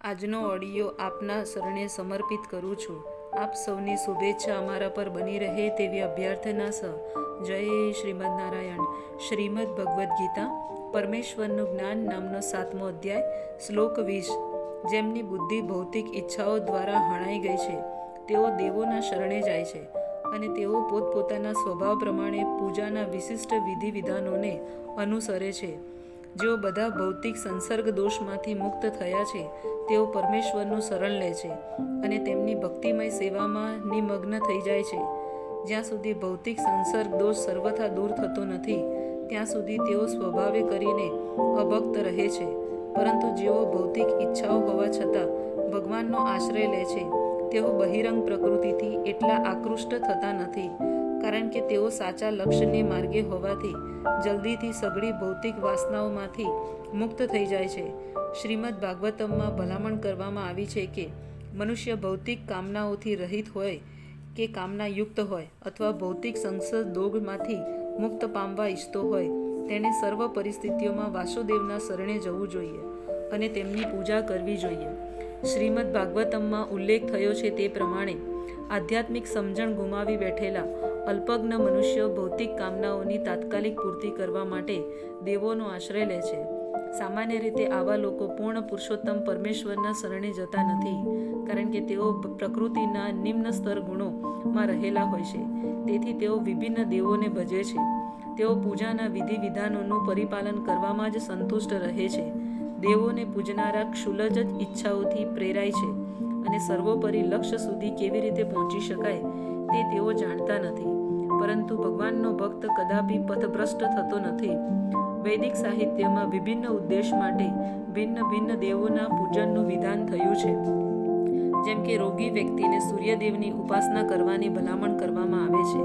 આજનો ઓડિયો આપના શરણે સમર્પિત કરું છું. આપ સૌની શુભેચ્છા અમારા પર બની રહે તેવી અભ્યર્થના સહ. જય શ્રીમદ નારાયણ. શ્રીમદ ભગવદ્ ગીતા પરમેશ્વરનું જ્ઞાન નામનો 7મો અધ્યાય, શ્લોક 20. જેમની બુદ્ધિ ભૌતિક ઈચ્છાઓ દ્વારા હણાઈ ગઈ છે તેઓ દેવોના શરણે જાય છે અને તેઓ પોતપોતાના સ્વભાવ પ્રમાણે પૂજાના વિશિષ્ટ વિધિ વિધાનોને અનુસરે છે. જેઓ બધા ભૌતિક સંસર્ગ દોષમાંથી મુક્ત થયા છે તેઓ પરમેશ્વરનું શરણ લે છે અને તેમની ભક્તિમય સેવામાં નિમગ્ન થઈ જાય છે. જ્યાં સુધી ભૌતિક સંસર્ગ દોષ સર્વથા દૂર થતો નથી ત્યાં સુધી તેઓ સ્વભાવે કરીને અભક્ત રહે છે. પરંતુ જેઓ ભૌતિક ઈચ્છાઓ હોવા છતાં ભગવાનનો આશ્રય લે છે તેઓ બહિરંગ પ્રકૃતિથી એટલા આકૃષ્ટ થતા નથી, કારણ કે તેઓ સાચા લક્ષ્યને માર્ગે હોવાથી જલ્દીથી સઘળી ભૌતિક વાસનાઓમાંથી મુક્ત થઈ જાય છે. શ્રીમદ ભાગવતમમાં ભલામણ કરવામાં આવી છે કે મનુષ્ય ભૌતિક કામનાઓથી રહિત હોય કે કામનાયુક્ત હોય અથવા ભૌતિક સંસર્ગ દોગમાંથી મુક્ત પામવા ઈચ્છતો હોય તેણે સર્વ પરિસ્થિતિઓમાં વાસુદેવના શરણે જવું જોઈએ અને તેમની પૂજા કરવી જોઈએ. શ્રીમદ ભાગવતમમાં ઉલ્લેખ થયો છે તે પ્રમાણે આધ્યાત્મિક સમજણ ગુમાવી બેઠેલા અલ્પજ્ઞ મનુષ્યો ભૌતિક કામનાઓની તાત્કાલિક પૂર્તિ કરવા માટે દેવોનો આશ્રય લે છે. સામાન્ય રીતે આવા લોકો પૂર્ણ પુરુષોત્તમ પરમેશ્વરના શરણે જતા નથી, કારણ કે તેઓ પ્રકૃતિના નિમ્ન સ્તર ગુણોમાં રહેલા હોય છે. તેથી તેઓ વિભિન્ન દેવોને ભજે છે. તેઓ પૂજાના વિધિ વિધાનોનું પરિપાલન કરવામાં જ સંતુષ્ટ રહે છે. દેવોને પૂજનારા ક્ષુલ્લજ ઈચ્છાઓથી પ્રેરાય છે અને સર્વોપરી લક્ષ્ય સુધી કેવી રીતે પહોંચી શકાય તે તેઓ જાણતા નથી. પરંતુ ભગવાનનો ભક્ત કદાપી પથભ્રષ્ટ થતો નથી. વૈદિક સાહિત્યમાં વિભિન્ન ઉદ્દેશ માટે ભિન્ન ભિન્ન દેવોના પૂજનનું વિધાન થયું છે. જેમ કે રોગી વ્યક્તિને સૂર્યદેવની ઉપાસના કરવાની ભલામણ કરવામાં આવે છે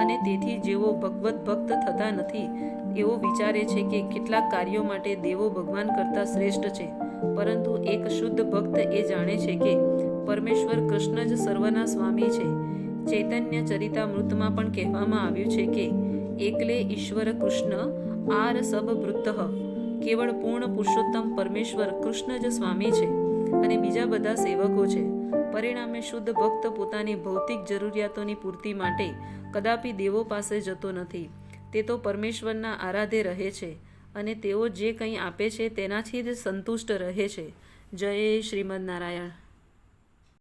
અને તેથી જેઓ ભગવત ભક્ત થતા નથી એવો વિચારે છે કે કેટલાક કાર્યો માટે દેવો ભગવાન કરતાં શ્રેષ્ઠ છે. પરંતુ એક શુદ્ધ ભક્ત એ જાણે છે કે પરમેશ્વર કૃષ્ણ જ સર્વના સ્વામી છે. ચૈતન્ય ચરિતામૃતમાં પણ કહેવામાં આવ્યું છે કે એકલે ઈશ્વર કૃષ્ણ આર સબ વૃત્તઃ, કેવળ પૂર્ણ પુરુષોત્તમ પરમેશ્વર કૃષ્ણ જ સ્વામી છે અને બીજા બધા સેવકો છે. પરિણામે શુદ્ધ ભક્ત પોતાની ભૌતિક જરૂરિયાતોની પૂર્તિ માટે કદાપી દેવો પાસે જતો નથી. તે તો પરમેશ્વરના આરાધે રહે છે અને તેઓ જે કંઈ આપે છે તેનાથી જ સંતુષ્ટ રહે છે. જય શ્રીમદ નારાયણ.